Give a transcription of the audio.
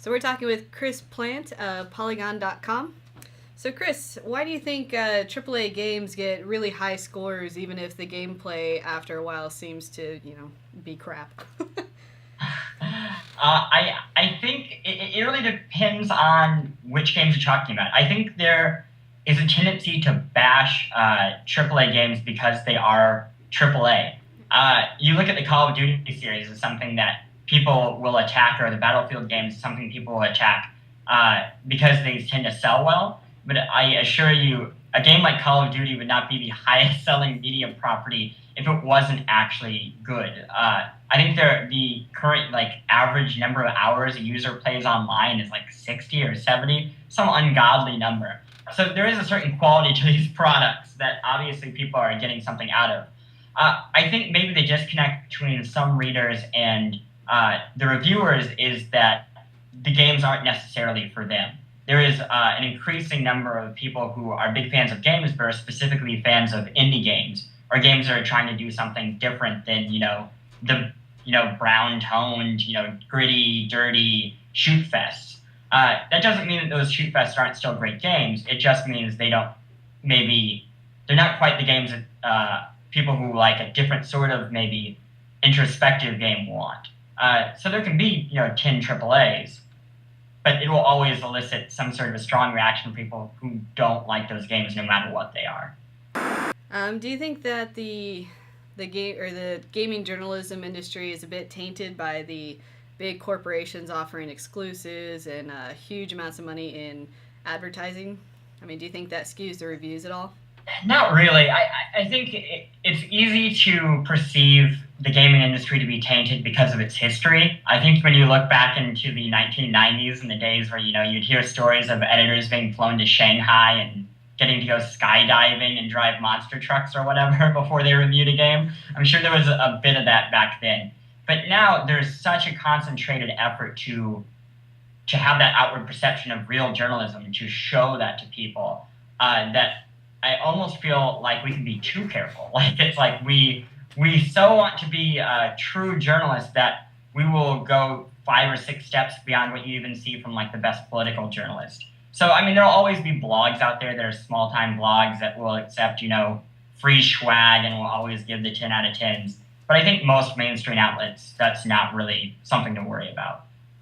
So we're talking with Chris Plante of Polygon.com. So Chris, why do you think AAA games get really high scores even if the gameplay after a while seems to, be crap? I think it really depends on which games you're talking about. I think there is a tendency to bash AAA games because they are AAA. You look at the Call of Duty series as something that people will attack, or the Battlefield games, something people will attack because they tend to sell well. But I assure you, a game like Call of Duty would not be the highest selling media property if it wasn't actually good. I think the current average number of hours a user plays online is like 60 or 70, some ungodly number. So there is a certain quality to these products that obviously people are getting something out of. I think maybe the disconnect between some readers and the reviewers is that the games aren't necessarily for them. There is an increasing number of people who are big fans of games, but are specifically fans of indie games, or games that are trying to do something different than the brown toned, gritty, dirty shoot fests. That doesn't mean that those shoot fests aren't still great games. It just means they're not quite the games that people who like a different sort of maybe introspective game want. So there can be 10 AAAs, but it will always elicit some sort of a strong reaction from people who don't like those games no matter what they are. Do you think that the gaming journalism industry is a bit tainted by the big corporations offering exclusives and huge amounts of money in advertising? I mean, do you think that skews the reviews at all? Not really. I think it's easy to perceive the gaming industry to be tainted because of its history. I think when you look back into the 1990s and the days where, you'd hear stories of editors being flown to Shanghai and getting to go skydiving and drive monster trucks or whatever before they reviewed a game. I'm sure there was a bit of that back then. But now there's such a concentrated effort to have that outward perception of real journalism, to show that to people, that I almost feel like we can be too careful. It's like we so want to be true journalists that we will go 5 or 6 steps beyond what you even see from the best political journalist. So, I mean, there'll always be blogs out there that are small-time blogs that will accept, free swag and will always give the 10 out of 10s. But I think most mainstream outlets, that's not really something to worry about.